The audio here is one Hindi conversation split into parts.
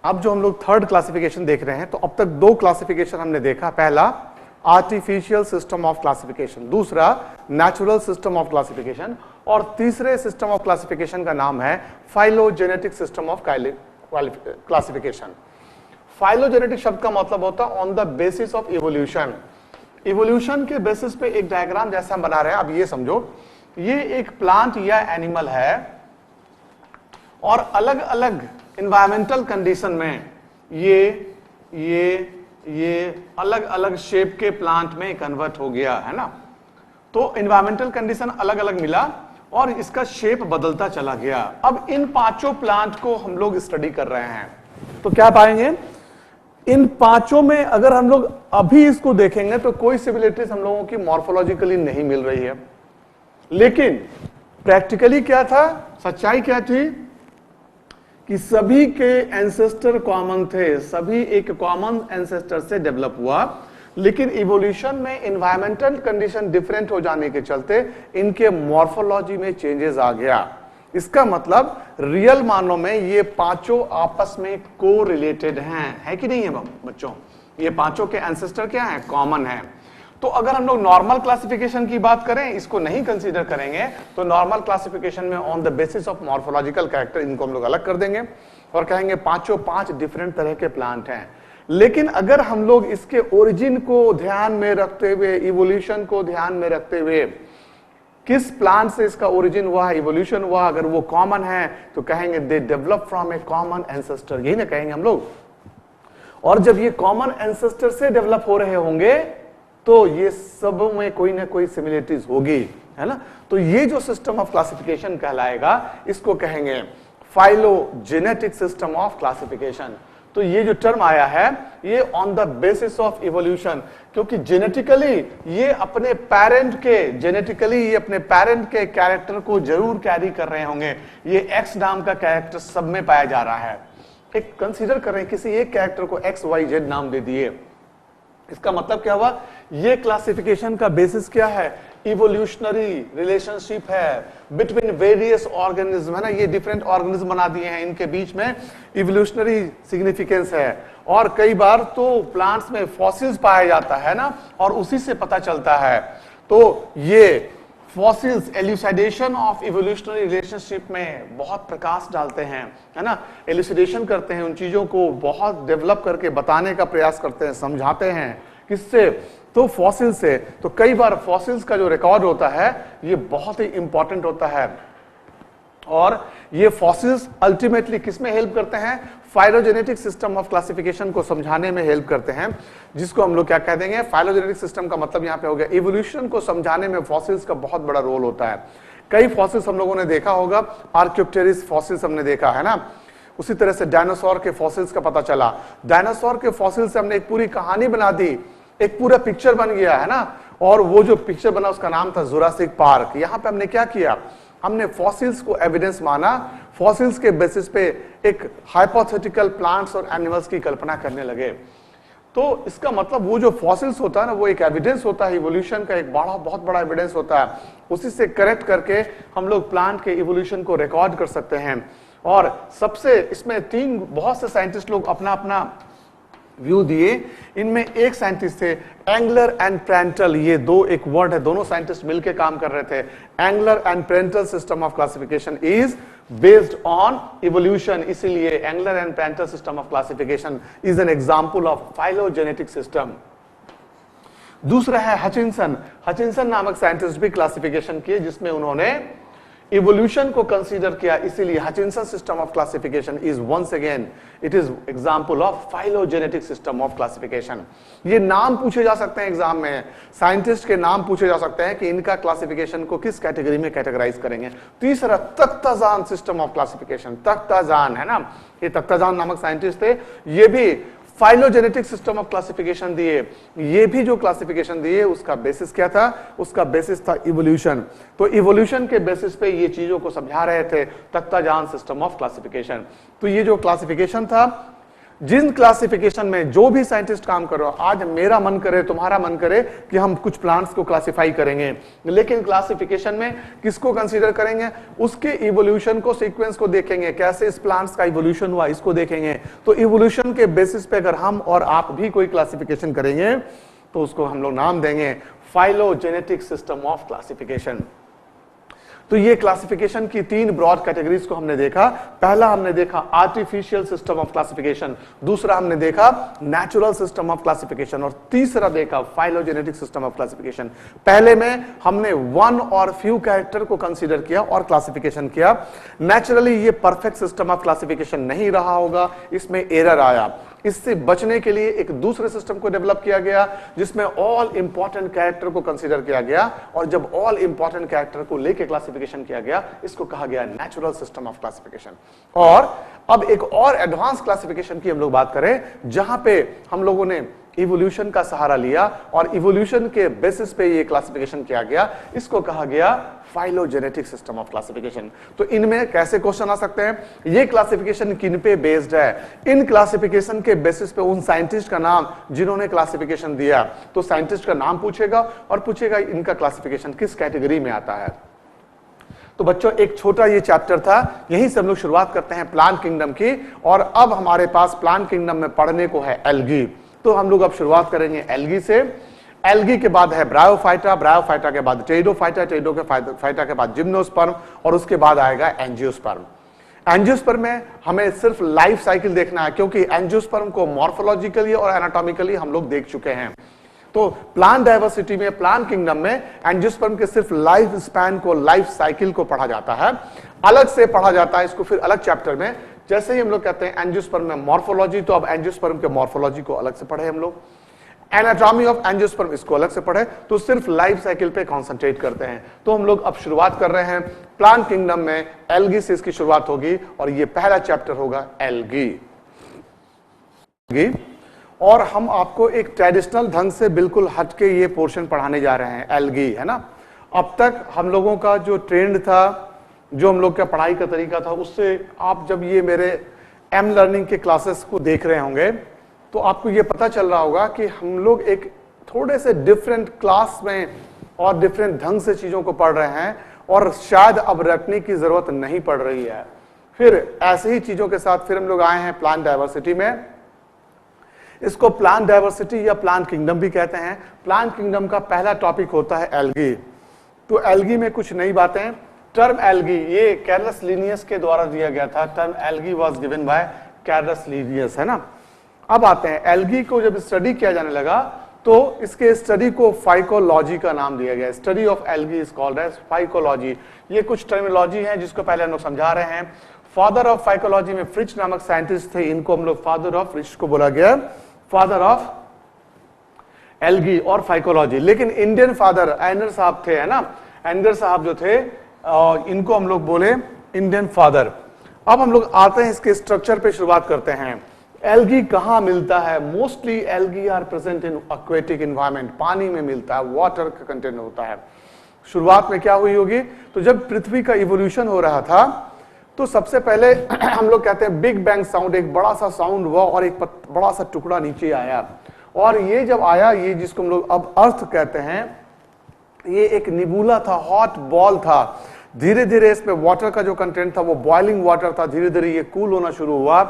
अब जो हम लोग थर्ड क्लासिफिकेशन देख रहे हैं, तो अब तक दो क्लासिफिकेशन हमने देखा। पहला आर्टिफिशियल सिस्टम ऑफ क्लासिफिकेशन, दूसरा नेचुरल सिस्टम ऑफ क्लासिफिकेशन, और तीसरे सिस्टम ऑफ क्लासिफिकेशन का नाम है phylogenetic system of classification. Phylogenetic शब्द का मतलब होता है on the basis of evolution. Evolution के बेसिस पे एक डायग्राम जैसा हम बना रहे हैं। अब ये समझो, ये एक प्लांट या एनिमल है और अलग अलग एनवायरमेंटल कंडीशन में ये अलग अलग शेप के प्लांट में कन्वर्ट हो गया है ना। तो एनवायरमेंटल कंडीशन अलग अलग मिला और इसका शेप बदलता चला गया। अब इन पांचों प्लांट को हम लोग स्टडी कर रहे हैं, तो क्या पाएंगे, इन पांचों में अगर हम लोग अभी इसको देखेंगे तो कोई सिमिलरिटीज हम लोगों की मॉर्फोलॉजिकली नहीं मिल रही है। लेकिन प्रैक्टिकली क्या था, सच्चाई क्या थी कि सभी के एंसेस्टर कॉमन थे, सभी एक कॉमन एंसेस्टर से डेवलप हुआ। लेकिन इवोल्यूशन में एनवायरमेंटल कंडीशन डिफरेंट हो जाने के चलते इनके मॉर्फोलॉजी में चेंजेस आ गया। इसका मतलब रियल मानों में ये पांचों आपस में को रिलेटेड हैं, है कि नहीं है बच्चों? ये पांचों के एंसेस्टर क्या हैं? कॉमन है। तो अगर हम लोग नॉर्मल क्लासिफिकेशन की बात करें, इसको नहीं कंसीडर करेंगे, तो नॉर्मल क्लासिफिकेशन में on the basis of morphological character इनको हम लोग अलग कर देंगे और कहेंगे पांचों पांच डिफरेंट तरह के प्लांट हैं। लेकिन अगर हम लोग इसके ओरिजिन को ध्यान में रखते हुए, इवोल्यूशन को ध्यान में रखते हुए, किस प्लांट से इसका ओरिजिन हुआ, इवोल्यूशन हुआ, अगर वो कॉमन है तो कहेंगे they develop from A common ancestor, यही ना कहेंगे हम लोग। और जब ये कॉमन एंसेस्टर से डेवलप हो रहे होंगे तो ये सब में कोई ना कोई सिमिलरिटीज होगी, है ना। तो ये जो सिस्टम ऑफ क्लासिफिकेशन कहलाएगा, इसको कहेंगे फाइलोजेनेटिक सिस्टम ऑफ क्लासिफिकेशन। तो ये जो टर्म आया है ये on the basis of evolution, क्योंकि जेनेटिकली ये अपने पेरेंट के कैरेक्टर को जरूर कैरी कर रहे होंगे। ये एक्स नाम का कैरेक्टर सब में पाया जा रहा है। एक कंसीडर कर रहे हैं, किसी एक कैरेक्टर को एक्स वाई जेड नाम दे दिए, इसका मतलब क्या हुआ, ये क्लासिफिकेशन का बेसिस क्या है, इवोल्यूशनरी रिलेशनशिप है बिटवीन वेरियस ऑर्गेनिज्म, है ना। ये डिफरेंट ऑर्गेनिज्म बना दिए हैं, इनके बीच में इवोल्यूशनरी सिग्निफिकेंस है। और कई बार तो प्लांट्स में फॉसिल्स पाया जाता है ना, और उसी से पता चलता है। तो ये फॉसिल्स एल्यूसिडेशन ऑफ इवोल्यूशनरी रिलेशनशिप में बहुत प्रकाश डालते हैं, है ना। एल्यूसिडेशन करते हैं, उन चीजों को बहुत डेवलप करके बताने का प्रयास करते हैं, समझाते हैं। किससे? तो फॉसिल से। तो कई बार फॉसिल्स का जो रिकॉर्ड होता है ये बहुत ही इंपॉर्टेंट होता है। और ये फॉसिल्स अल्टीमेटली किसमें हेल्प करते हैं, फाइलोजेनेटिक सिस्टम ऑफ क्लासिफिकेशन को समझाने में हेल्प करते हैं, जिसको हम लोग क्या कह देंगे, फाइलोजेनेटिक सिस्टम का मतलब यहां पे हो गया इवोल्यूशन को समझाने में फॉसिल्स का बहुत बड़ा रोल होता है। कई फॉसिल्स हम लोगों ने देखा होगा, आर्क्योप्टेरिस फॉसिल्स हमने देखा है ना। उसी तरह से डायनासोर के फॉसिल्स का पता चला। डायनासोर के फॉसिल से हमने एक पूरी कहानी बना दी, एक पूरा पिक्चर बन गया, है ना। और वो जो पिक्चर बना उसका नाम था जुरासिक पार्क। यहां पे हमने क्या किया, हमने फॉसिल्स को एविडेंस माना, फॉसिल्स के बेसिस पे एक हाइपोथेटिकल प्लांट्स और एनिमल्स की कल्पना करने लगे। तो इसका मतलब वो जो फॉसिल्स होता है ना, वो एक एविडेंस होता है, इवोल्यूशन का एक बहुत बड़ा एविडेंस होता है। उसी से करेक्ट करके हम लोग प्लांट के इवोल्यूशन को रिकॉर्ड कर सकते हैं। और सबसे इसमें बहुत से साइंटिस्ट लोग अपना अपना व्यू दिए। इनमें एक साइंटिस्ट थे एंगलर एंड प्रेंटल, ये दो एक वर्ड है, दोनों साइंटिस्ट मिलकर काम कर रहे थे। Engler and Prantl system of classification is based on evolution, इसीलिए Engler and Prantl system of classification is an example of phylogenetic system. दूसरा है हचिंसन नामक साइंटिस्ट भी क्लासिफिकेशन किए, जिसमें उन्होंने इवोल्यूशन को कंसीडर किया, इसीलिए Hutchinson system of classification is once again it is example of phylogenetic system of classification. ये नाम पूछे जा सकते हैं एग्जाम में, साइंटिस्ट के नाम पूछे जा सकते हैं कि इनका क्लासिफिकेशन को किस कैटेगरी में कैटेगराइज करेंगे। तीसरा तख्ताजान सिस्टम ऑफ क्लासिफिकेशन, तख्ताजान है ना, ये तख्ताजान नामक साइंटिस्ट थे, ये भी फाइलोजेनेटिक सिस्टम ऑफ क्लासिफिकेशन दिए। ये भी जो क्लासिफिकेशन दिए उसका बेसिस क्या था, उसका बेसिस था इवोल्यूशन। तो इवोल्यूशन के बेसिस पे ये चीजों को समझा रहे थे, तख्ताजान सिस्टम ऑफ क्लासिफिकेशन। तो ये जो क्लासिफिकेशन था जिन क्लासिफिकेशन में जो भी साइंटिस्ट काम कर रहे हो, आज मेरा मन करे, तुम्हारा मन करे कि हम कुछ प्लांट्स को क्लासिफाई करेंगे, लेकिन क्लासिफिकेशन में किसको कंसीडर करेंगे? उसके इवोल्यूशन को, सीक्वेंस को देखेंगे, कैसे इस प्लांट्स का इवोल्यूशन हुआ इसको देखेंगे। तो इवोल्यूशन के बेसिस पे अगर हम और आप भी कोई क्लासिफिकेशन करेंगे तो उसको हम लोग नाम देंगे फाइलोजेनेटिक सिस्टम ऑफ क्लासिफिकेशन। तो ये क्लासिफिकेशन की तीन ब्रॉड कैटेगरीज को हमने देखा। पहला हमने देखा आर्टिफिशियल सिस्टम ऑफ क्लासिफिकेशन, दूसरा हमने देखा नेचुरल सिस्टम ऑफ क्लासिफिकेशन, और तीसरा देखा फाइलोजेनेटिक सिस्टम ऑफ क्लासिफिकेशन। पहले में हमने वन और फ्यू कैरेक्टर को कंसीडर किया और क्लासिफिकेशन किया। नेचुरली ये परफेक्ट सिस्टम ऑफ क्लासिफिकेशन नहीं रहा होगा, इसमें एरर आया। इससे बचने के लिए एक दूसरे सिस्टम को डेवलप किया गया जिसमें ऑल इंपॉर्टेंट कैरेक्टर को कंसीडर किया गया, और जब ऑल इंपॉर्टेंट कैरेक्टर को लेकर क्लासिफिकेशन किया गया, इसको कहा गया नेचुरल सिस्टम ऑफ क्लासिफिकेशन। और अब एक और एडवांस क्लासिफिकेशन की हम लोग बात करें, जहां पे हम लोगों ने इवोल्यूशन का सहारा लिया और इवोल्यूशन के बेसिस पे ये क्लासिफिकेशन किया गया, इसको कहा गया फाइलोजेनेटिक सिस्टम ऑफ क्लासिफिकेशन। तो इनमें कैसे क्वेश्चन आ सकते हैं? ये क्लासिफिकेशन किन पे बेस्ड है? इन क्लासिफिकेशन के बेसिस पे उन साइंटिस्ट का नाम जिन्होंने क्लासिफिकेशन दिया, तो साइंटिस्ट का नाम पूछेगा और पूछेगा इनका क्लासिफिकेशन किस कैटेगरी में आता है। तो बच्चों, एक छोटा ये चैप्टर था, यहीं से हम लोग शुरुआत करते हैं प्लांट किंगडम की। और अब हमारे पास प्लांट किंगडम में पढ़ने को है एल्गी। तो हम लोग अब शुरुआत करेंगे एल्गी से। एल्गी के बाद है ब्रायोफाइटा, ब्रायोफाइटा के बाद टेरिडोफाइटा, टेरिडोफाइटा के बाद जिम्नोस्पर्म, और उसके बाद आएगा एंजियोस्पर्म। एंजियोस्पर्म में हमें सिर्फ लाइफ साइकिल देखना है, क्योंकि एंजियोस्पर्म को मॉर्फोलॉजिकली और एनाटॉमिकली हम लोग देख चुके हैं। तो प्लांट डायवर्सिटी में, प्लांट किंगडम में एंजियोस्पर्म के सिर्फ लाइफ स्पैन को, लाइफ साइकिल को पढ़ा जाता है, अलग से पढ़ा जाता है इसको फिर अलग चैप्टर में। जैसे ही हम लोग कहते हैं एंजियोस्पर्म में मॉर्फोलॉजी, तो अब एंजियोस्पर्म के मॉर्फोलॉजी को अलग से पढ़े हम लोग, एनाटॉमी ऑफ एंजियोस्पर्म इसको अलग से पढ़े, तो सिर्फ लाइफ साइकिल पे कंसंट्रेट करते हैं। तो हम लोग अब शुरुआत कर रहे हैं प्लांट किंगडम में, एल्गी से इसकी शुरुआत होगी, और ये पहला चैप्टर होगा एल्गी। और हम आपको एक ट्रेडिशनल ढंग से बिल्कुल हटके ये पोर्शन पढ़ाने जा रहे हैं, एल्गी, है ना। अब तक हम लोगों का जो ट्रेंड था, जो हम लोग का पढ़ाई का तरीका था, उससे आप जब ये मेरे एम लर्निंग के क्लासेस को देख रहे होंगे तो आपको ये पता चल रहा होगा कि हम लोग एक थोड़े से डिफरेंट क्लास में और डिफरेंट ढंग से चीजों को पढ़ रहे हैं, और शायद अब रटने की जरूरत नहीं पड़ रही है। फिर ऐसे ही चीजों के साथ फिर हम लोग आए हैं प्लांट डायवर्सिटी में। इसको प्लांट डायवर्सिटी या प्लांट किंगडम भी कहते हैं। प्लांट किंगडम का पहला टॉपिक होता है एल्गी। तो एल्गी में कुछ नई बातें। टर्म एल्गी ये कैरलस लिनियस के द्वारा दिया गया था। Term algae was given by Carlos Linnaeus, है ना। अब आते हैं एल्गी को जब स्टडी किया जाने लगा तो इसके स्टडी को फाइकोलॉजी का नाम दिया गया। Study of algae is called as phycology. ये कुछ टर्मिनोलॉजी है जिसको पहले हम लोग समझा रहे हैं। फादर ऑफ फाइकोलॉजी में फ्रिच नामक साइंटिस्ट थे, इनको हम लोग फादर ऑफ फ्रिच को बोला गया, फादर ऑफ एल्गी और फाइकोलॉजी। लेकिन इंडियन फादर एंगर साहब थे, है ना, एंगर साहब जो थे इनको हम लोग बोले इंडियन फादर। अब हम लोग आते हैं इसके स्ट्रक्चर पे, शुरुआत करते हैं। एल्गी कहां मिलता है? Mostly algae are present in aquatic environment, पानी में मिलता है, वाटर का कंटेंट होता है। शुरुआत में क्या हुई होगी? तो जब पृथ्वी का इवोल्यूशन हो रहा था तो सबसे पहले हम लोग कहते हैं बिग बैंग साउंड, एक बड़ा सा साउंड हुआ और एक बड़ा सा टुकड़ा नीचे आया, और ये जब आया, ये जिसको हम लोग अब अर्थ कहते हैं, ये एक निबुला था, हॉट बॉल था। धीरे धीरे इसमें वाटर का जो कंटेंट था वो बॉइलिंग वाटर था, धीरे धीरे ये कूल होना शुरू हुआ,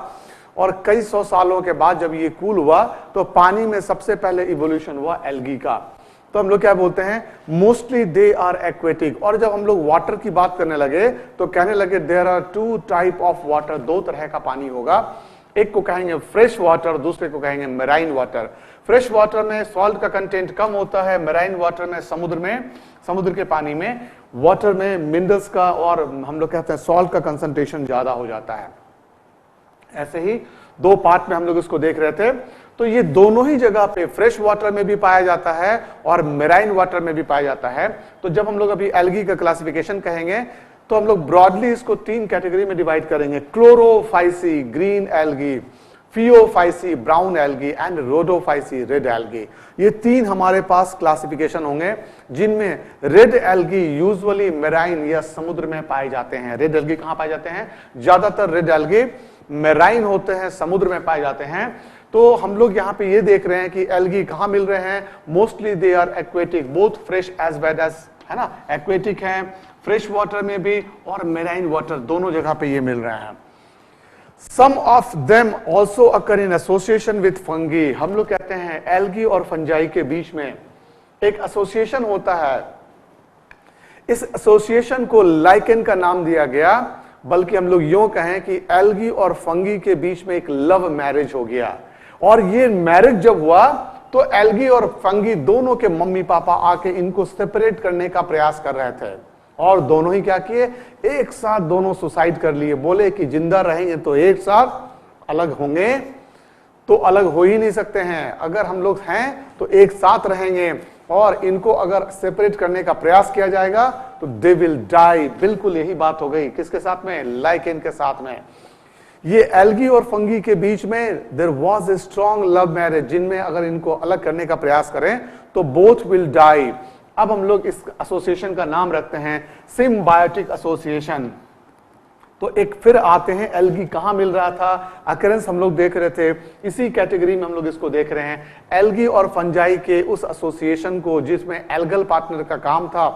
और कई सौ सालों के बाद जब ये कूल हुआ तो पानी में सबसे पहले इवोल्यूशन हुआ एल्गी का। तो हम लोग क्या बोलते हैं? Mostly they are aquatic. और जब हम लोग वाटर की बात करने लगे तो कहने लगे there are two type of water, दो तरह का पानी होगा। एक को कहेंगे फ्रेश वाटर, दूसरे को कहेंगे मेराइन वाटर। फ्रेश वाटर में सॉल्ट का कंटेंट कम होता है, मेराइन वाटर में, समुद्र के पानी में, वाटर में मिनरल्स का और हम लोग कहते हैं सॉल्ट का कंसंट्रेशन ज्यादा हो जाता है। ऐसे ही दो पार्ट में हम लोग इसको देख रहे थे। तो ये दोनों ही जगह पे फ्रेश वाटर में भी पाया जाता है और मेराइन वाटर में भी पाया जाता है। तो जब हम लोग अभी एल्गी का क्लासिफिकेशन कहेंगे तो हम लोग ब्रॉडली इसको तीन कैटेगरी में डिवाइड करेंगे। Chlorophyceae green algae, Phaeophyceae brown algae and Rhodophyceae red algae. ये तीन हमारे पास क्लासिफिकेशन होंगे, जिनमें रेड एल्गी यूजुअली मेराइन या समुद्र में पाए जाते हैं। रेड एल्गी कहां पाए जाते हैं? ज्यादातर रेड एल्गी मेराइन होते हैं, समुद्र में पाए जाते हैं। तो हम लोग यहाँ पे ये देख रहे हैं कि एल्गी कहाँ मिल रहे हैं, mostly they are aquatic, both fresh as well as, है ना, एक्वेटिक हैं, फ्रेश वाटर में भी और मेराइन वाटर, दोनों जगह पे ये मिल रहे हैं। Some of them also occur in association with fungi। हम लोग कहते हैं एल्गी और फंजाई के बीच में एक एसोसिएशन होता है। इस एसोसिएशन को लाइकेन का नाम दिया गया, बल्कि हम लोग यूं कहें कि एल्गी और फंगी के बीच में एक लव मैरिज हो गया। और ये मैरिज जब हुआ तो एल्गी और फंगी दोनों के मम्मी पापा आके इनको सेपरेट करने का प्रयास कर रहे थे, और दोनों ही क्या किए, एक साथ दोनों सुसाइड कर लिए। बोले कि जिंदा रहेंगे तो एक साथ, अलग होंगे तो अलग हो ही नहीं सकते हैं। अगर हम लोग हैं तो एक साथ रहेंगे, और इनको अगर सेपरेट करने का प्रयास किया जाएगा तो दे विल डाई। बिल्कुल यही बात हो गई, किसके साथ में, लाइकेन के साथ में। ये एल्गी और फंगी के बीच में there was a strong love marriage, जिनमें अगर इनको अलग करने का प्रयास करें तो बोथ विल डाई। अब हम लोग इस एसोसिएशन का नाम रखते हैं सिम्बायोटिक एसोसिएशन। तो एक फिर आते हैं, एल्गी कहां मिल रहा था, अकरेंस हम लोग देख रहे थे, इसी कैटेगरी में हम लोग इसको देख रहे हैं, एल्गी और फंजाई के उस एसोसिएशन को जिसमें एल्गल पार्टनर का काम था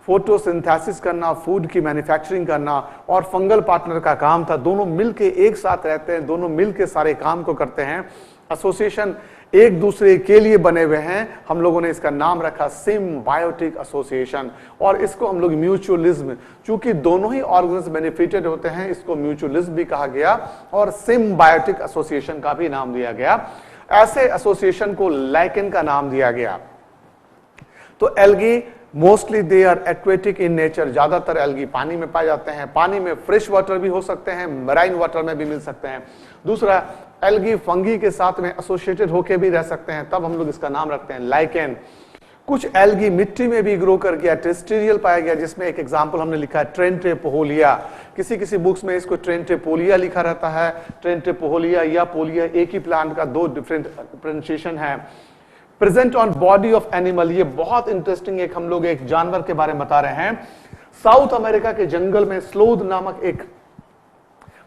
फोटोसिंथेसिस करना, फूड की मैन्युफैक्चरिंग करना, और फंगल पार्टनर का काम था, दोनों मिलके एक साथ रहते हैं, दोनों मिलके सारे काम को करते हैं। एसोसिएशन एक दूसरे के लिए बने हुए हैं, हम लोगों ने इसका नाम रखा सिम्बायोटिक एसोसिएशन। और इसको हम लोग म्यूचुअलिज्म, चूंकि दोनों ही ऑर्गन्स बेनिफिटेड होते हैं, इसको म्यूचुअलिज्म भी कहा गया और सिम्बायोटिक एसोसिएशन का भी नाम दिया गया। ऐसे एसोसिएशन को लाइकेन का नाम दिया गया। तो algae mostly they are aquatic in nature, ज्यादातर एल्गी पानी में पाए जाते हैं, पानी में फ्रेश वाटर भी हो सकते हैं, मराइन वाटर में भी मिल सकते हैं। दूसरा, एल्गी फंगी के साथ में एसोसिएटेड होके भी रह सकते हैं, तब हम लोग इसका नाम रखते हैं लाइकेन। कुछ एल्गी मिट्टी में भी ग्रो कर गया, टेरेस्ट्रियल पाया गया, जिसमें एक एग्जांपल हमने लिखा है ट्रेंटेपोलिया। किसी किसी बुक्स में इसको ट्रेंटेपोलिया लिखा रहता है, ट्रेंटेपोलिया या पोलिया एक ही प्लांट का दो डिफरेंट प्रोनाउंसिएशन है। Present on body of animal, ये बहुत इंटरेस्टिंग, एक हम लोग एक जानवर के बारे में बता रहे हैं। साउथ अमेरिका के जंगल में स्लोथ नामक एक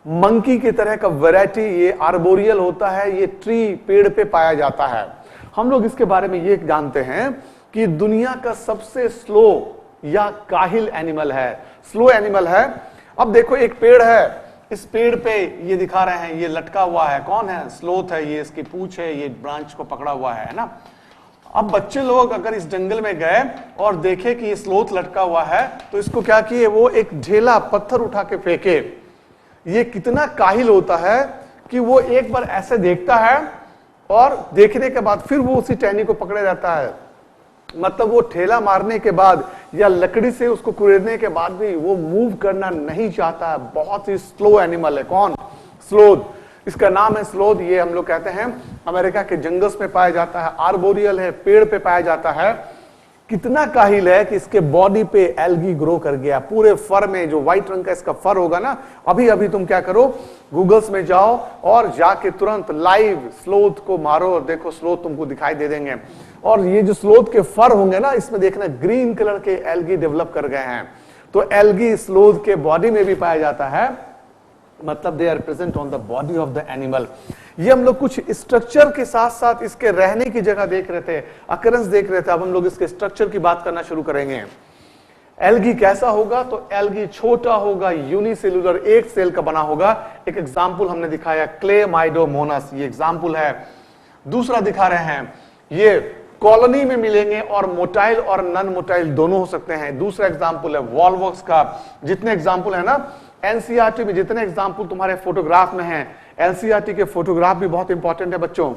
मंकी की तरह का वैरायटी, ये आर्बोरियल होता है, ये ट्री पेड़ पे पाया जाता है। हम लोग इसके बारे में ये जानते हैं कि दुनिया का सबसे स्लो या काहिल एनिमल है, स्लो एनिमल है। अब देखो एक पेड़ है, इस पेड़ पे ये दिखा रहे हैं, ये लटका हुआ है, कौन है, स्लोथ है, ये इसकी पूंछ है, ये ब्रांच को पकड़ा हुआ है ना। अब बच्चे लोग अगर इस जंगल में गए और देखे कि ये स्लोथ लटका हुआ है, तो इसको क्या किए, वो एक ढेला पत्थर उठा के फेंके। ये कितना काहिल होता है कि वो एक बार ऐसे देखता है और देखने के बाद फिर वो उसी टहनी को पकड़े रहता है। मतलब वो ठेला मारने के बाद या लकड़ी से उसको कुरेदने के बाद भी वो मूव करना नहीं चाहता है। बहुत ही स्लो एनिमल है, कौन, स्लोथ। इसका नाम है स्लोथ। ये हम लोग कहते हैं अमेरिका के जंगल्स में पाया जाता है, आर्बोरियल है, पेड़ पे पाया जाता है। कितना काहिल है कि इसके बॉडी पे एल्गी ग्रो कर गया, पूरे फर में, जो व्हाइट रंग का इसका फर होगा ना। अभी अभी तुम क्या करो, गूगल्स में जाओ और जाके तुरंत लाइव स्लोथ को मारो, देखो स्लोथ तुमको दिखाई दे देंगे। और ये जो स्लोथ के फर होंगे ना, इसमें देखना ग्रीन कलर के एल्गी डेवलप कर गए हैं। तो एल्गी स्लोथ के बॉडी में भी पाया जाता है, मतलब they are present on the body of the animal. ये हम लोग कुछ स्ट्रक्चर के साथ साथ इसके रहने की जगह देख रहे थे, अकरेंस देख रहे थे। अब हम लोग इसके स्ट्रक्चर की बात करना शुरू करेंगे। एल्गी कैसा होगा, तो एल्गी छोटा होगा, यूनिसेलुलर, एक सेल का बना होगा। एक एग्जांपल हमने दिखाया क्लेमाइडोमोनास, ये एग्जांपल है। दूसरा दिखा रहे हैं, ये कॉलोनी में मिलेंगे और मोटाइल और नॉन मोटाइल दोनों हो सकते हैं। दूसरा एग्जांपल है वॉलवॉक्स का। जितने एग्जांपल है ना एनसीईआरटी में, जितने एग्जांपल तुम्हारे फोटोग्राफ में हैं, एनसीईआरटी के फोटोग्राफ भी बहुत इंपॉर्टेंट है बच्चों।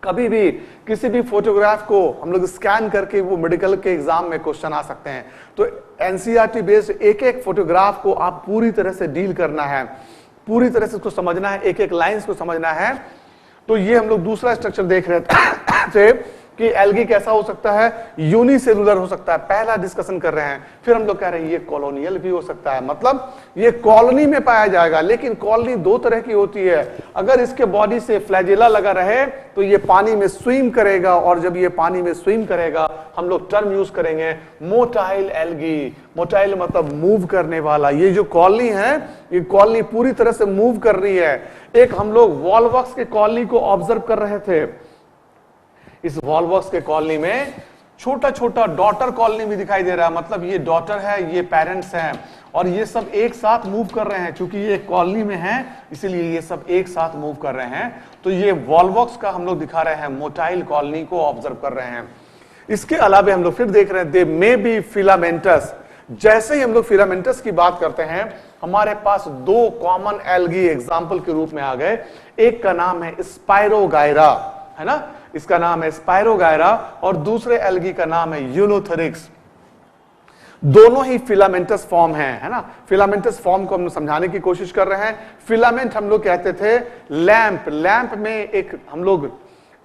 कभी भी किसी भी फोटोग्राफ को हम लोग स्कैन करके वो मेडिकल के एग्जाम में क्वेश्चन आ सकते हैं। तो एनसीईआरटी बेस्ड एक एक फोटोग्राफ को आप पूरी तरह से डील करना है, पूरी तरह से उसको समझना है, एक एक लाइंस को समझना है। तो ये हम लोग दूसरा स्ट्रक्चर देख रहे थे कि एल्गी कैसा हो सकता है, यूनिसेलुलर हो सकता है, पहला डिस्कशन कर रहे हैं। फिर हम लोग कह रहे हैं ये कॉलोनियल भी हो सकता है, मतलब ये कॉलोनी में पाया जाएगा। लेकिन कॉलोनी दो तरह की होती है, अगर इसके बॉडी से फ्लैजेला लगा रहे तो ये पानी में स्विम करेगा, और जब ये पानी में स्विम करेगा हम लोग टर्म यूज करेंगे मोटाइल एल्गी। मोटाइल मतलब मूव करने वाला। ये जो कॉलोनी है, ये कॉलोनी पूरी तरह से मूव कर रही है। एक हम लोग वॉलवॉक्स के कॉलोनी को ऑब्जर्व कर रहे थे। इस वॉलवॉक्स के कॉलोनी में छोटा छोटा डॉटर कॉलोनी भी दिखाई दे रहा है, मतलब ये डॉटर है, ये पेरेंट्स हैं, और ये सब एक साथ मूव कर रहे हैं। क्योंकि ये कॉलोनी में है इसीलिए ये सब एक साथ मूव कर रहे हैं। तो ये वॉलवॉक्स का हम लोग दिखा रहे हैं, मोटाइल कॉलोनी को ऑब्जर्व कर रहे हैं। इसके अलावा हम लोग फिर देख रहे हैं दे मे बी फिलामेंटस। जैसे ही हम लोग फिलामेंटस की बात करते हैं, हमारे पास दो कॉमन एल्गी एग्जाम्पल के रूप में आ गए। एक का नाम है स्पाइरोगायरा, है ना, इसका नाम है स्पाइरोगायरा, और दूसरे एल्गी का नाम है यूनोथेरिक्स। दोनों ही फिलामेंटस फॉर्म है ना। फिलामेंटस फॉर्म को हम समझाने की कोशिश कर रहे हैं। फिलामेंट हम लोग कहते थे लैंप, लैंप में एक हम लोग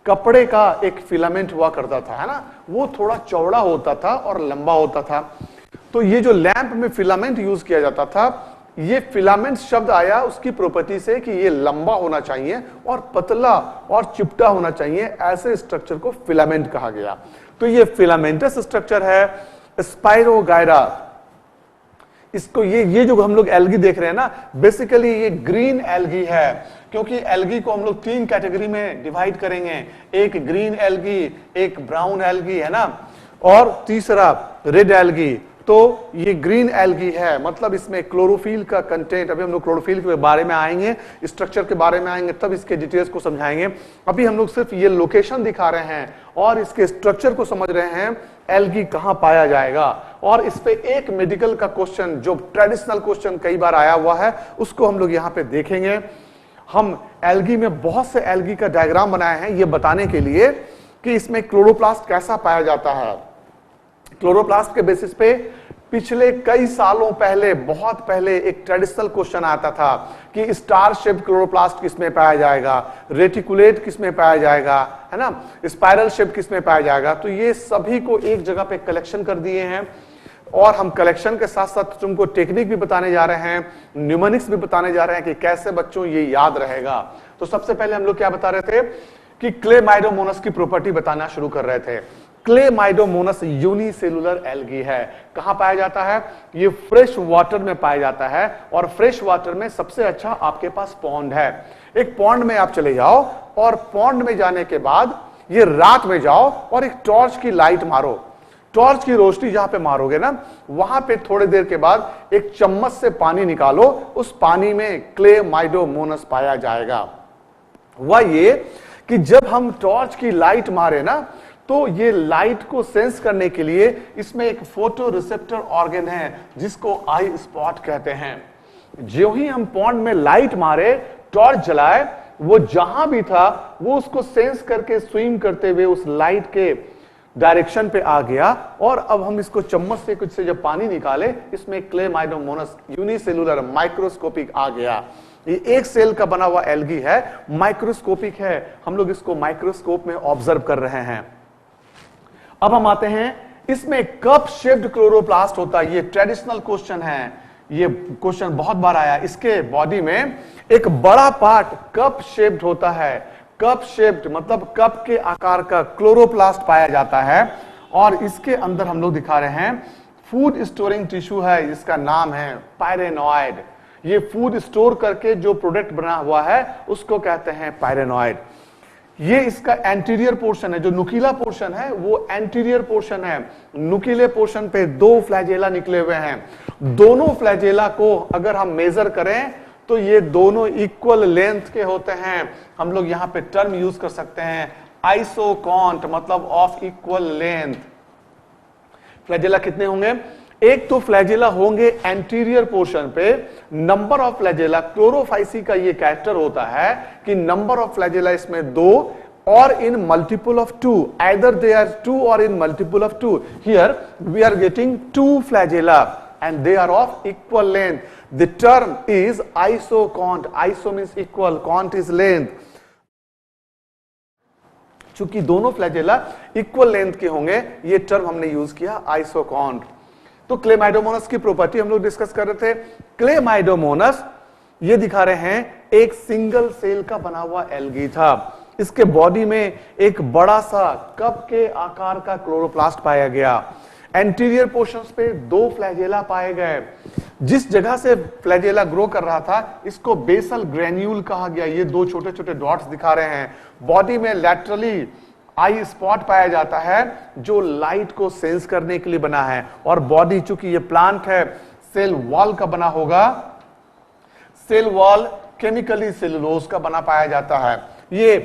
कपड़े का एक फिलामेंट हुआ करता था, है ना, वो थोड़ा चौड़ा होता था और लंबा होता था। तो ये जो लैंप में फिलामेंट यूज किया जाता था, ये फिलामेंट शब्द आया उसकी प्रॉपर्टी से कि ये लंबा होना चाहिए और पतला और चिपटा होना चाहिए, ऐसे स्ट्रक्चर को फिलामेंट कहा गया। तो ये फिलामेंटस स्ट्रक्चर है स्पाइरोगायरा। इसको ये जो हम लोग एल्गी देख रहे हैं ना, बेसिकली ये ग्रीन एल्गी है। क्योंकि एल्गी को हम लोग तीन कैटेगरी में डिवाइड करेंगे, एक ग्रीन एल्गी, एक ब्राउन एल्गी, है ना, और तीसरा रेड एल्गी। तो ये ग्रीन एल्गी है, मतलब इसमें क्लोरोफिल का कंटेंट, अभी हम लोग क्लोरोफिल के बारे में आएंगे, स्ट्रक्चर के बारे में आएंगे, तब इसके डिटेल्स को समझाएंगे। अभी हम लोग सिर्फ ये लोकेशन दिखा रहे हैं और इसके स्ट्रक्चर को समझ रहे हैं, एल्गी कहां पाया जाएगा। और इस पे एक मेडिकल का क्वेश्चन जो ट्रेडिशनल क्वेश्चन कई बार आया हुआ है, उसको हम लोग यहाँ पे देखेंगे। हम एल्गी में बहुत से एल्गी का डायग्राम बनाए हैं ये बताने के लिए कि इसमें क्लोरोप्लास्ट कैसा पाया जाता है। क्लोरोप्लास्ट के बेसिस पे पिछले कई सालों पहले, बहुत पहले एक ट्रेडिशनल क्वेश्चन आता था कि स्टार शेप्ड क्लोरोप्लास्ट किसमें पाया जाएगा, रेटिकुलेट किसमें पाया जाएगा, है ना, स्पाइरल शेप किसमें पाया जाएगा। तो ये सभी को एक जगह पे कलेक्शन कर दिए हैं, और हम कलेक्शन के साथ साथ तुमको टेक्निक भी बताने जा रहे हैं, न्यूमेरिक्स भी बताने जा रहे हैं कि कैसे बच्चों ये याद रहेगा। तो सबसे पहले हम लोग क्या बता रहे थे कि क्लेमाइडोमोनास की प्रॉपर्टी बताना शुरू कर रहे थे। क्लेमाइडोमोनास यूनिसेलुलर एल्गी है। कहां पाया जाता है, ये फ्रेश वाटर में पाया जाता है, और फ्रेश वाटर में सबसे अच्छा आपके पास पॉन्ड है। एक पॉन्ड में आप चले जाओ, और पॉन्ड में जाने के बाद ये रात में जाओ और एक टॉर्च की लाइट मारो। टॉर्च की रोशनी जहां पे मारोगे ना, वहां पे थोड़ी देर के बाद एक चम्मच से पानी निकालो, उस पानी में क्लेमाइडोमोनास पाया जाएगा। वह ये कि जब हम टॉर्च की लाइट मारे ना, तो ये लाइट को सेंस करने के लिए इसमें एक फोटो रिसेप्टर ऑर्गन है जिसको आई स्पॉट कहते हैं। जो ही हम पॉन्ड में लाइट मारे, टॉर्च जलाए, वो जहां भी था वो उसको सेंस करके स्विम करते हुए उस लाइट के डायरेक्शन पे आ गया। और अब हम इसको चम्मच से कुछ से जब पानी निकाले, इसमें क्लेमाइडोमोनास यूनिसेलुलर माइक्रोस्कोपिक आ गया। ये एक सेल का बना हुआ एल्गी है, माइक्रोस्कोपिक है, हम लोग इसको माइक्रोस्कोप में ऑब्जर्व कर रहे हैं। अब हम आते हैं, इसमें कप शेप्ड क्लोरोप्लास्ट होता है। ये ट्रेडिशनल क्वेश्चन है, ये क्वेश्चन बहुत बार आया। इसके बॉडी में एक बड़ा पार्ट कप शेप्ड होता है। कप शेप्ड मतलब कप के आकार का क्लोरोप्लास्ट पाया जाता है, और इसके अंदर हम लोग दिखा रहे हैं फूड स्टोरिंग टिश्यू है, जिसका नाम है पायरेनॉइड। ये फूड स्टोर करके जो प्रोडक्ट बना हुआ है उसको कहते हैं पायरेनॉइड। ये इसका एंटीरियर पोर्शन है, जो नुकीला पोर्शन है वो एंटीरियर पोर्शन है। नुकीले पोर्शन पे दो फ्लैजेला निकले हुए हैं। दोनों फ्लैजेला को अगर हम मेजर करें तो ये दोनों इक्वल लेंथ के होते हैं। हम लोग यहां पे टर्म यूज कर सकते हैं आइसोकॉन्ट, मतलब ऑफ इक्वल लेंथ। फ्लैजेला कितने होंगे, एक तो फ्लैजेला होंगे एंटीरियर पोर्शन पे। नंबर ऑफ फ्लैजेला, क्लोरोफाइसी का ये कैरेक्टर होता है कि नंबर ऑफ फ्लैजेला इसमें दो, or in multiple of two, either they are two or in multiple of two. Here we are getting two flagella and they are of equal length. The term is isocont. Iso means equal, cont is length. चूंकि दोनों फ्लैजेला इक्वल लेंथ के होंगे, ये टर्म हमने यूज किया आइसोकॉन्ड। तो क्लेमाइडोमोनास की प्रॉपर्टी हम लोग डिस्कस कर रहे थे। क्लेमाइडोमोनास ये दिखा रहे हैं एक सिंगल सेल का बना हुआ एल्गी था। इसके बॉडी में एक बड़ा सा कप के आकार का क्लोरोप्लास्ट पाया गया। एंटीरियर पोर्शंस पे 2 फ्लैजेला पाए गए। जिस जगह से फ्लैजेला ग्रो कर रहा था इसको बेसल ग्रेन्यूल कहा गया। ये 2 छोटे छोटे डॉट्स दिखा रहे हैं। बॉडी में लैटरली आई स्पॉट पाया जाता है जो लाइट को सेंस करने के लिए बना है। और बॉडी, चूंकि ये प्लांट है, सेल वॉल का बना होगा। सेल वॉल केमिकली सेलुलोज का बना पाया जाता है। ये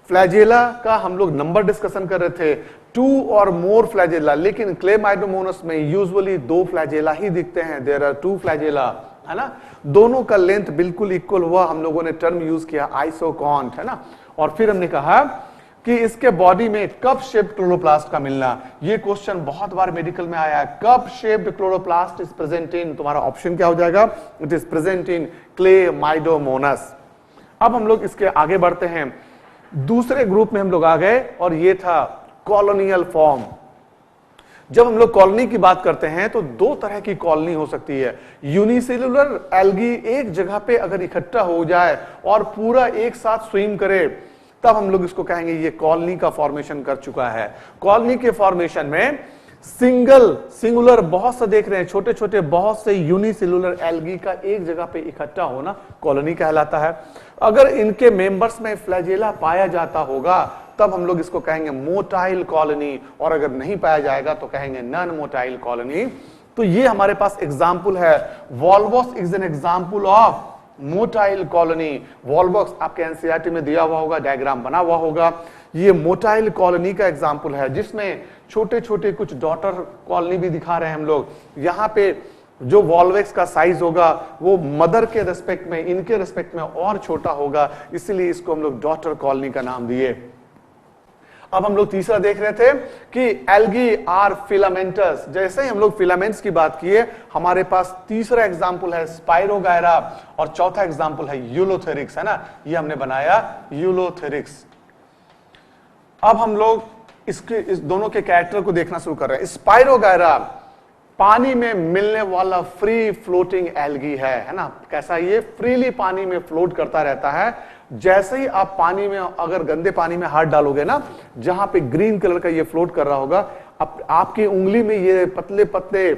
फ्लैजेला का हम लोग नंबर डिस्कशन कर रहे थे, 2 और मोर फ्लैजेला, लेकिन क्लेमाइडोमोनास में यूजुअली 2 फ्लैजेला ही दिखते हैं। देयर आर 2 फ्लैजेला, है ना। दोनों का लेंथ बिल्कुल इक्वल हुआ, हम लोगों ने टर्म यूज किया आइसोकॉन्ट, है ना। और फिर हमने कहा कि इसके बॉडी में कप शेप्ड क्लोरोप्लास्ट का मिलना। ये क्वेश्चन बहुत बार मेडिकल में आया है। Cup shaped chloroplast is present इन, तुम्हारा ऑप्शन क्या हो जाएगा? It is present in Chlamydomonas. अब हम लोग इसके आगे बढ़ते हैं। दूसरे ग्रुप में हम लोग आ गए और ये था कॉलोनियल फॉर्म। जब हम लोग कॉलोनी की बात करते हैं तो 2 तरह की कॉलोनी हो सकती है। यूनिसेलुलर एल्गी एक जगह पे अगर इकट्ठा हो जाए और पूरा एक साथ स्विम करे, तब हम लोग इसको कहेंगे ये कॉलोनी का फॉर्मेशन कर चुका है। कॉलोनी के फॉर्मेशन में सिंगुलर बहुत से देख रहे हैं, छोटे छोटे बहुत से यूनिसेलुलर एल्गी का एक जगह पे इकट्ठा होना कॉलोनी कहलाता है। अगर इनके मेंबर्स में फ्लैजेला पाया जाता होगा तब हम लोग इसको कहेंगे मोटाइल कॉलोनी, और अगर नहीं पाया जाएगा तो कहेंगे नॉन मोटाइल कॉलोनी। तो ये हमारे पास एग्जाम्पल है। Volvox is an example of motile colony. Volvox आपके एनसीईआरटी में दिया हुआ होगा, डायग्राम बना हुआ होगा। ये मोटाइल कॉलोनी का एग्जाम्पल है, जिसमें छोटे छोटे कुछ डॉटर कॉलोनी भी दिखा रहे हैं हम लोग। यहाँ पे जो वॉल्वेक्स का साइज होगा वो मदर के रेस्पेक्ट में, इनके रेस्पेक्ट में और छोटा होगा, इसलिए इसको हम लोग डॉटर कॉलोनी का नाम दिए। अब हम लोग तीसरा देख रहे थे कि एल्गी आर फिलामेंटस। जैसे ही हम लोग फिलामेंट्स की बात किए, हमारे पास तीसरा एग्जाम्पल है स्पाइरोगायरा और चौथा एग्जाम्पल है यूलोथेरिक्स, है ना। ये हमने बनाया यूलोथेरिक्स। अब हम लोग इस दोनों के कैरेक्टर को देखना शुरू कर रहे हैं। स्पाइरोगायरा पानी में मिलने वाला फ्री फ्लोटिंग एल्गी है ना। कैसा? ये फ्रीली पानी में फ्लोट करता रहता है। जैसे ही आप पानी में, अगर गंदे पानी में हाथ डालोगे ना, जहां पे ग्रीन कलर का ये फ्लोट कर रहा होगा, आपकी उंगली में ये पतले पतले,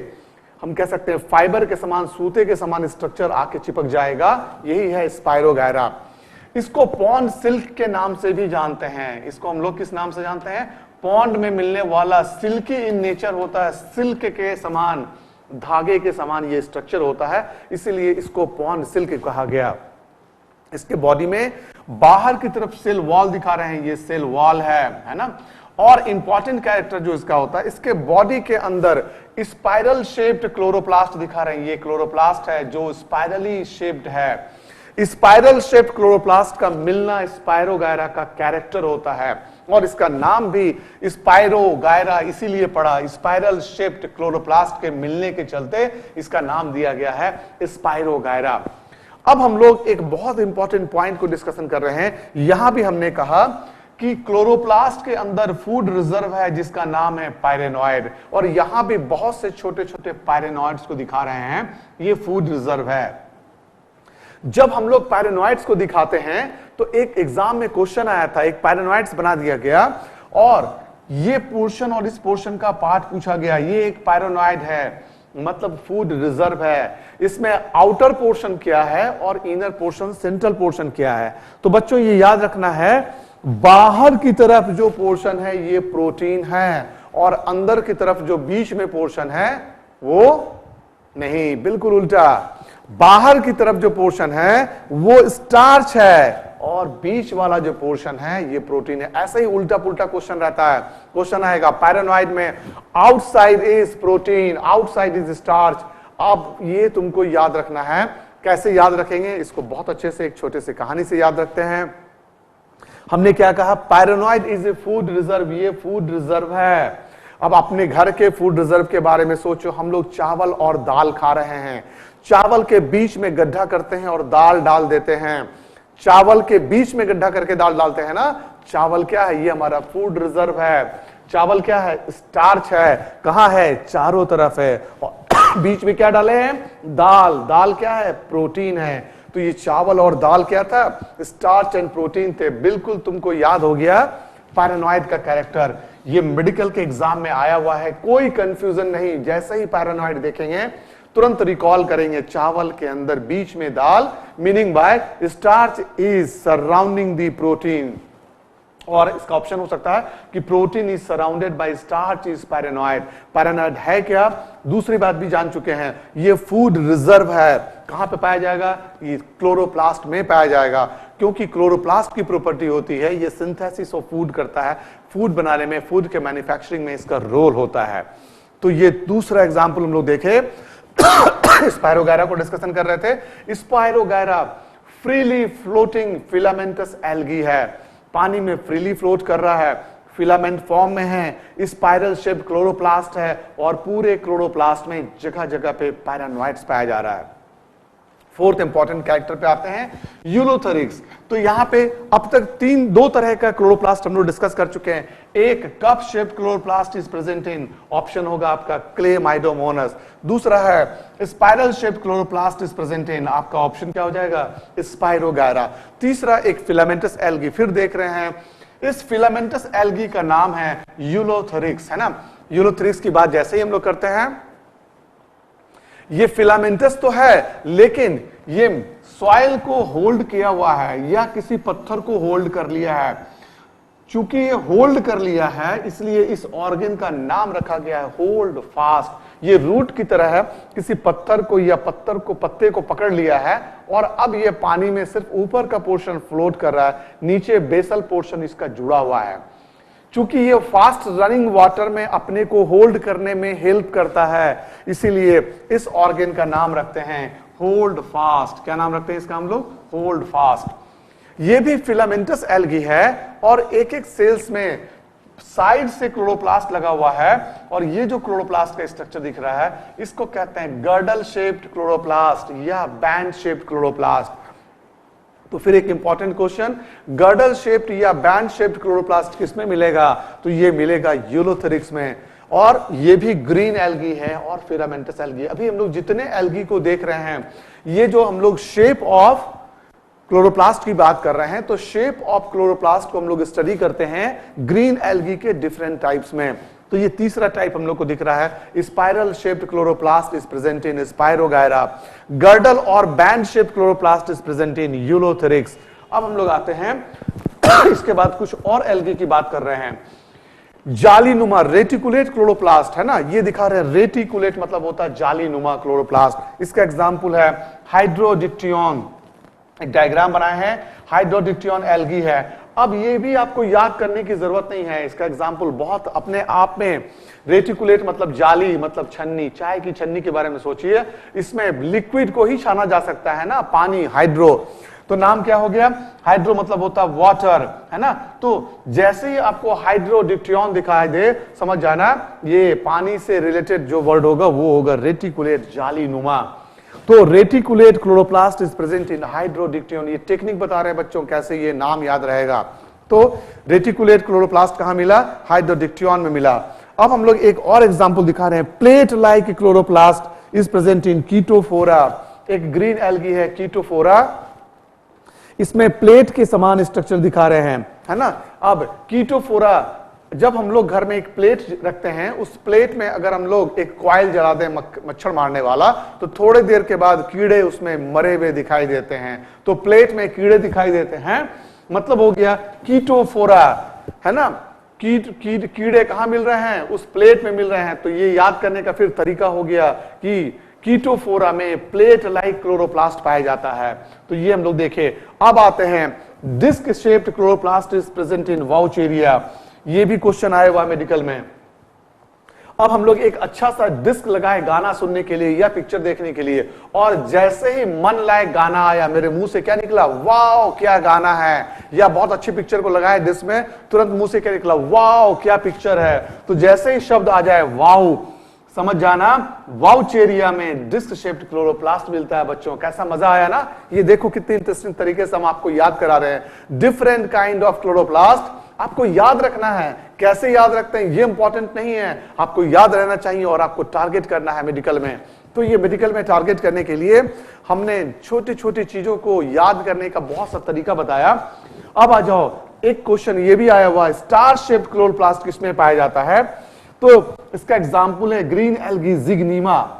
हम कह सकते हैं फाइबर के समान, सूते के समान स्ट्रक्चर आके चिपक जाएगा। यही है स्पाइरोगायरा। इसको पॉन्ड सिल्क के नाम से भी जानते हैं। इसको हम लोग किस नाम से जानते हैं? पॉन्ड में मिलने वाला, सिल्की इन नेचर होता है, सिल्क के समान, धागे के समान ये स्ट्रक्चर होता है, इसीलिए इसको पॉन्ड सिल्क कहा गया। इसके बॉडी में बाहर की तरफ सेल वॉल दिखा रहे हैं, ये सेल वॉल है ना। और इंपॉर्टेंट कैरेक्टर जो इसका होता है, इसके बॉडी के अंदर स्पाइरल शेप्ड क्लोरोप्लास्ट दिखा रहे हैं। ये क्लोरोप्लास्ट है जो स्पाइरली शेप्ड है। स्पाइरल शेप्ड क्लोरोप्लास्ट का मिलना स्पाइरोगायरा का कैरेक्टर होता है, और इसका नाम भी स्पाइरोगायरा इसीलिए पड़ा। स्पाइरल शेप्ड क्लोरोप्लास्ट के मिलने के चलते इसका नाम दिया गया है स्पाइरोगायरा। अब हम लोग एक बहुत इंपॉर्टेंट पॉइंट को डिस्कशन कर रहे हैं। यहां भी हमने कहा कि क्लोरोप्लास्ट के अंदर फूड रिजर्व है जिसका नाम है पायरेनॉइड, और यहां भी बहुत से छोटे छोटे पायरेनॉइड्स को दिखा रहे हैं। ये फूड रिजर्व है। जब हम लोग पायरेनॉइड्स को दिखाते हैं तो एक एग्जाम में क्वेश्चन आया था, एक पायरेनॉइड्स बना दिया गया और ये पोर्शन और इस पोर्शन का पार्ट पूछा गया। ये एक पायरेनॉइड है, मतलब फूड रिजर्व है। इसमें आउटर पोर्शन क्या है और इनर पोर्शन, सेंट्रल पोर्शन क्या है। तो बच्चों ये याद रखना है, बाहर की तरफ जो पोर्शन है ये प्रोटीन है, और अंदर की तरफ जो बीच में पोर्शन है वो नहीं, बिल्कुल उल्टा। बाहर की तरफ जो पोर्शन है वो स्टार्च है, और बीच वाला जो पोर्शन है ये प्रोटीन है। ऐसा ही उल्टा पुल्टा क्वेश्चन रहता है। क्वेश्चन आएगा पायरेनॉइड में, outside is protein, outside is starch. अब ये तुमको याद रखना है। कैसे याद रखेंगे इसको? बहुत अच्छे से एक छोटे से कहानी से याद रखते हैं। हमने क्या कहा? पायरेनॉइड इज ए फूड रिजर्व। ये फूड रिजर्व है। अब अपने घर के फूड रिजर्व के बारे में सोचो। हम लोग चावल और दाल खा रहे हैं, चावल के बीच में गड्ढा करते हैं और दाल डाल देते हैं। चावल के बीच में गड्ढा करके दाल डालते हैं ना, चावल क्या है? ये हमारा फूड रिजर्व है। चावल क्या है? स्टार्च है। कहां है? चारों तरफ है। और बीच में क्या डाले हैं? दाल। दाल क्या है? प्रोटीन है। तो ये चावल और दाल क्या था? स्टार्च एंड प्रोटीन थे। बिल्कुल तुमको याद हो गया पैरानॉइड का कैरेक्टर। ये मेडिकल के एग्जाम में आया हुआ है, कोई कंफ्यूजन नहीं। जैसे ही पैरानॉइड देखेंगे तुरंत रिकॉल करेंगे, चावल के अंदर बीच में दाल, meaning by starch is surrounding the protein. और इसका ऑप्शन हो सकता है कि protein is surrounded by starch is pyrenoid. Pyrenoid है क्या? दूसरी बात भी जान चुके हैं, ये फूड रिजर्व है। कहां पे पाया जाएगा? ये क्लोरोप्लास्ट में पाया जाएगा, क्योंकि क्लोरोप्लास्ट की प्रॉपर्टी होती है ये सिंथेसिस ऑफ फूड करता है, फूड बनाने में, फूड के मैन्युफैक्चरिंग में इसका रोल होता है। तो ये दूसरा एग्जाम्पल हम लोग देखे। स्पायरोगैरा को डिस्कशन कर रहे थे। Spirogyra freely floating filamentous algae है, पानी में फ्रीली फ्लोट कर रहा है, फिलामेंट फॉर्म में है, स्पाइरल शेप्ड क्लोरोप्लास्ट है और पूरे क्लोरोप्लास्ट में जगह जगह पे पैरानॉइड्स पाया जा रहा है। फोर्थ इंपॉर्टेंट कैरेक्टर पे आते हैं, यूलोथेरिक्स। तो यहां पे अब तक दो तरह का क्लोरोप्लास्ट हम लोग डिस्कस कर चुके हैं। एक cup shaped chloroplast is present in, option होगा आपका क्लेमाइडोमोनास। दूसरा है spiral shaped chloroplast is present इन, आपका ऑप्शन क्या हो जाएगा? स्पायरोगैरा। तीसरा एक फिलामेंटस एल्गी, फिर देख रहे हैं इस फिलामेंटस एल्गी का नाम है यूलोथेरिक्स, है ना। यूलोथेरिक्स की बात जैसे ही हम लोग करते हैं, ये फिलामेंटस तो है लेकिन ये सॉइल को होल्ड किया हुआ है या किसी पत्थर को होल्ड कर लिया है। चूंकि ये होल्ड कर लिया है इसलिए इस ऑर्गन का नाम रखा गया है होल्ड फास्ट। ये रूट की तरह है, किसी पत्थर को या पत्ते को पकड़ लिया है और अब ये पानी में सिर्फ ऊपर का पोर्शन फ्लोट कर रहा है, नीचे बेसल पोर्शन इसका जुड़ा हुआ है। चूंकि ये फास्ट रनिंग वाटर में अपने को होल्ड करने में हेल्प करता है, इसीलिए इस ऑर्गन का नाम रखते हैं होल्ड फास्ट। क्या नाम रखते हैं इसका हम लोग? Hold fast. ये भी फिलामेंटस एल्गी है और एक एक सेल्स में साइड से क्लोरोप्लास्ट लगा हुआ है और ये जो क्लोरोप्लास्ट का स्ट्रक्चर दिख रहा है इसको कहते हैं गर्डल शेप्ड क्लोरोप्लास्ट या बैंड शेप्ड क्लोरोप्लास्ट। तो फिर एक इंपॉर्टेंट क्वेश्चन, गर्डल शेप्ड या बैंड शेप्ड क्लोरोप्लास्ट किसमें मिलेगा? तो ये मिलेगा यूलोथेरिक्स में। और ये भी ग्रीन एल्गी है और फिलामेंटस एल्गी। अभी हम लोग जितने एल्गी को देख रहे हैं, ये जो हम लोग शेप ऑफ क्लोरोप्लास्ट की बात कर रहे हैं, तो शेप ऑफ क्लोरोप्लास्ट को हम लोग स्टडी करते हैं ग्रीन एल्गी के डिफरेंट टाइप्स में। तो ये तीसरा टाइप हम लोग को दिख रहा है, spiral shaped chloroplast is present in spirogyra. Girdle or band shaped chloroplast is present in ulothrix. अब हम लोग आते हैं इसके बाद कुछ और एल्गी की बात कर रहे हैं। जालीनुमा रेटिकुलेट क्लोरोप्लास्ट है ना, ये दिखा रहे हैं। रेटिकुलेट मतलब होता है जालीनुमा क्लोरोप्लास्ट। इसका एग्जांपल है हाइड्रोडिक्टियन। एक डायग्राम बनाए हैं, हाइड्रोडिक्टियन एल्गी है। अब ये भी आपको याद करने की जरूरत नहीं है, इसका एग्जांपल बहुत अपने आप में। रेटिकुलेट मतलब जाली, मतलब छन्नी, चाय की छन्नी के बारे में सोचिए, इसमें लिक्विड को ही छाना जा सकता है ना, पानी, हाइड्रो। तो नाम क्या हो गया? हाइड्रो मतलब होता है वाटर, है ना। तो जैसे ही आपको हाइड्रोडिक्टियन दिखाई दे, समझ जाना ये पानी से रिलेटेड जो वर्ड होगा वो होगा रेटिकुलेट, जालीनुमा। तो reticulate chloroplast is present in hydrodictyon. ये टेक्निक बता रहे हैं बच्चों कैसे ये नाम याद रहेगा। तो रेटिकुलेट क्लोरोप्लास्ट कहां मिला? हाइड्रोडिक्टियन में मिला। अब हम लोग एक और एग्जांपल दिखा रहे हैं, plate like chloroplast is present in chaetophora. एक ग्रीन एल्गी है कीटोफोरा, इसमें प्लेट के समान स्ट्रक्चर दिखा रहे हैं, है ना। अब कीटोफोरा, जब हम लोग घर में एक प्लेट रखते हैं, उस प्लेट में अगर हम लोग एक कॉइल जला दें मच्छर मारने वाला, तो थोड़ी देर के बाद कीड़े उसमें मरे हुए दिखाई देते हैं। तो प्लेट में कीड़े दिखाई देते हैं, मतलब हो गया कीटोफोरा, है ना। कीड़े कहां मिल रहे हैं? उस प्लेट में मिल रहे हैं। तो ये याद करने का फिर तरीका हो गया कि कीटोफोरा में प्लेट लाइक क्लोरोप्लास्ट पाया जाता है। तो ये हम लोग देखे। अब आते हैं disc shaped chloroplast is present in Vaucheria. ये भी क्वेश्चन आया हुआ मेडिकल में। अब हम लोग एक अच्छा सा डिस्क लगाए गाना सुनने के लिए या पिक्चर देखने के लिए, और जैसे ही मन लायक गाना आया, मेरे मुंह से क्या निकला? वाओ क्या गाना है। या बहुत अच्छी पिक्चर को लगाए डिस्क में, तुरंत मुंह से क्या निकला? वाओ क्या पिक्चर है। तो जैसे ही शब्द आ जाए वाओ, समझ जाना, वाउचेरिया में डिस्क शेप्ड क्लोरोप्लास्ट मिलता है बच्चों। कैसा मजा आया ना, ये देखो कितनी इंटरेस्टिंग तरीके से हम आपको याद करा रहे हैं। डिफरेंट काइंड ऑफ क्लोरोप्लास्ट आपको याद रखना है। कैसे याद रखते हैं ये इंपॉर्टेंट नहीं है, आपको याद रहना चाहिए और आपको टारगेट करना है मेडिकल में। तो ये मेडिकल में टारगेट करने के लिए हमने छोटी छोटी चीजों को याद करने का बहुत सा तरीका बताया। अब आ जाओ, एक क्वेश्चन ये भी आया हुआ है, स्टार शेप्ड क्लोरोप्लास्ट किसमें पाया जाता है? तो इसका एग्जाम्पल है ग्रीन एल्गी जिग्नीमा।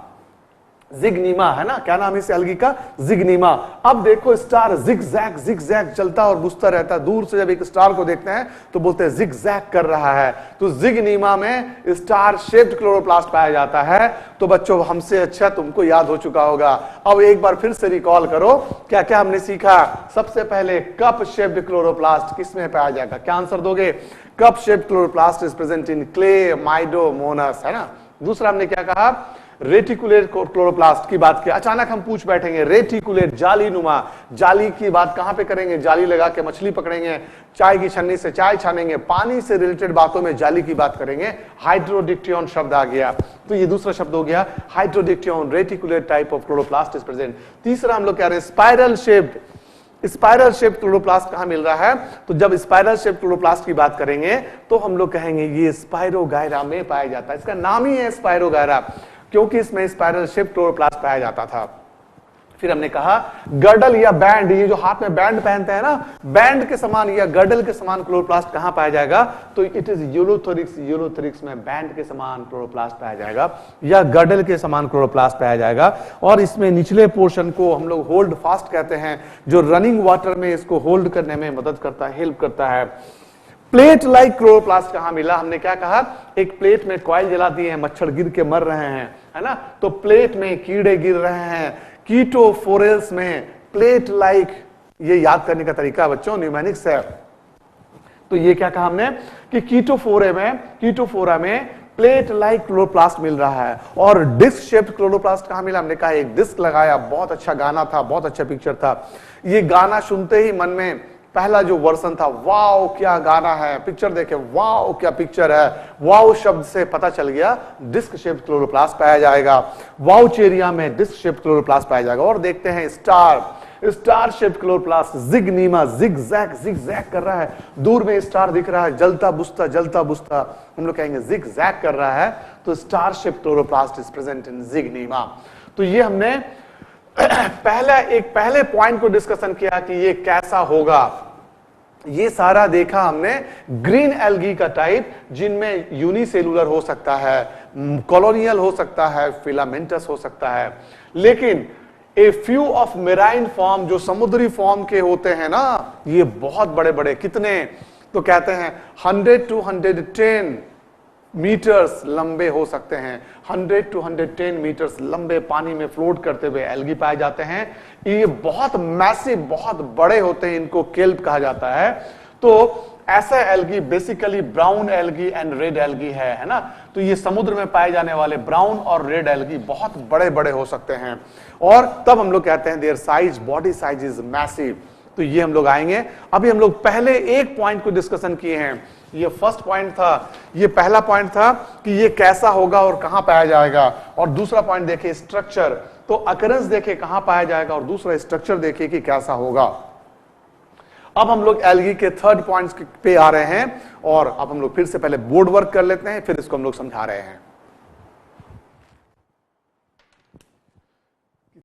जिग्नीमा है ना, क्या नाम है इस एल्गी का? जिग्नीमा। अब देखो स्टार जिग-जैग चलता और बुझता रहता है। दूर से जब एक स्टार को देखते हैं तो बोलते हैं जिग-जैग कर रहा है। तो जिग्नीमा में स्टार शेप्ड क्लोरोप्लास्ट पाया जाता है। तो बच्चों हमसे अच्छा तुमको याद हो चुका होगा। अब एक बार फिर से रिकॉल करो, क्या क्या हमने सीखा। सबसे पहले कप शेप्ड क्लोरोप्लास्ट किसमें पाया जाएगा? क्या आंसर दोगे? Cup shaped chloroplast is present in chlamydomonas, है ना। दूसरा हमने क्या कहा? रेटिकुलेट क्लोरोप्लास्ट की बात की। अचानक हम पूछ बैठेंगे रेटिकुलेट जाली नुमा, जाली की बात कहां पे करेंगे? जाली लगा के मछली पकड़ेंगे, चाय की छन्नी से चाय छानेंगे, पानी से रिलेटेड बातों में जाली की बात करेंगे। हाइड्रोडिक्टियन शब्द आ गया, तो ये दूसरा शब्द हो गया hydrodictyon. Reticulate type of chloroplast is present. तीसरा हम लोग कह रहे हैं spiral shaped. Spiral shape chloroplast कहां मिल रहा है? तो जब स्पाइरल शेप क्लोरोप्लास्ट की बात करेंगे तो हम लोग कहेंगे ये स्पाइरोगायरा में पाया जाता है। इसका नाम ही है स्पाइरोगायरा, क्योंकि इसमें स्पाइरल शेप क्लोरोप्लास्ट पाया जाता था। फिर हमने कहा गर्डल या बैंड, ये जो हाथ में बैंड पहनते हैं ना, बैंड के समान या गर्डल के समान क्लोरोप्लास्ट कहां पाया जाएगा? तो इट इज यूलोथोरिक्स। यूलोथोरिक्स में बैंड के समान क्लोरोप्लास्ट पाया जाएगा या गर्डल के समान क्लोरोप्लास्ट पाया जाएगा। और इसमें निचले पोर्शन को हम लोग होल्ड फास्ट कहते हैं, जो रनिंग वाटर में इसको होल्ड करने में मदद करता है, हेल्प करता है। प्लेट लाइक क्लोरोप्लास्ट कहां मिला? हमने क्या कहा? एक प्लेट में कॉइल जला दिए हैं, मच्छर गिर के मर रहे हैं, है ना। तो प्लेट में कीड़े गिर रहे हैं। कीटोफोरेल्स में प्लेट लाइक, ये याद करने का तरीका बच्चों न्यूमेरिक्स है। तो ये क्या कहा हमने कि कीटोफोरा में प्लेट लाइक क्लोरोप्लास्ट मिल रहा है। और डिस्क शेप्ड क्लोरोप्लास्ट कहां मिला? हमने कहा एक डिस्क लगाया, बहुत अच्छा गाना था, बहुत अच्छा पिक्चर था। ये गाना सुनते ही मन में पहला जो वर्जन था, वाओ क्या गाना है, पिक्चर देखे वाओ क्या पिक्चर है, वाओ शब्द से पता चल गया डिस्क शेप्ड क्लोरोप्लास्ट पाया जाएगा। वाउचेरिया में डिस्क शेप्ड क्लोरोप्लास्ट पाया जाएगा। और देखते हैं स्टार शेप्ड क्लोरोप्लास्ट जिग्नीमा, जिग-जैग कर रहा है। दूर में स्टार दिख रहा है, जलता बुझता, हम लोग कहेंगे जिग-जैग कर रहा है। तो star shaped chloroplast is present इन जिग्नीमा। तो ये हमने पहले पॉइंट को डिस्कशन किया कि ये कैसा होगा। ये सारा देखा हमने ग्रीन एल्गी का टाइप, जिनमें यूनिसेलुलर हो सकता है, कॉलोनियल हो सकता है, फिलामेंटस हो सकता है। लेकिन a few of marine form, जो समुद्री फॉर्म के होते हैं ना, ये बहुत बड़े बड़े, कितने तो कहते हैं 100 to 110 मीटर्स लंबे हो सकते हैं। 100 to 110 मीटर्स लंबे पानी में फ्लोट करते हुए एल्गी पाए जाते हैं। ये बहुत मैसिव, बहुत बड़े होते हैं, इनको केल्प कहा जाता है। तो ऐसा algae basically brown algae and red algae है ना। तो ये समुद्र में पाए जाने वाले ब्राउन और रेड एल्गी बहुत बड़े बड़े हो सकते हैं। और तब हम लोग कहते हैं their size, body size is massive. तो ये हम लोग आएंगे। अभी हम लोग पहले एक पॉइंट को डिस्कशन किए हैं। ये फर्स्ट पॉइंट था, ये पहला पॉइंट था कि ये कैसा होगा और कहां पाया जाएगा। और दूसरा पॉइंट देखे स्ट्रक्चर, तो अकरेंस देखे कहां पाया जाएगा, और दूसरा स्ट्रक्चर देखे कि कैसा होगा। अब हम लोग एल्गी के थर्ड पॉइंट पे आ रहे हैं, और अब हम लोग फिर से पहले बोर्ड वर्क कर लेते हैं, फिर इसको हम लोग समझा रहे हैं।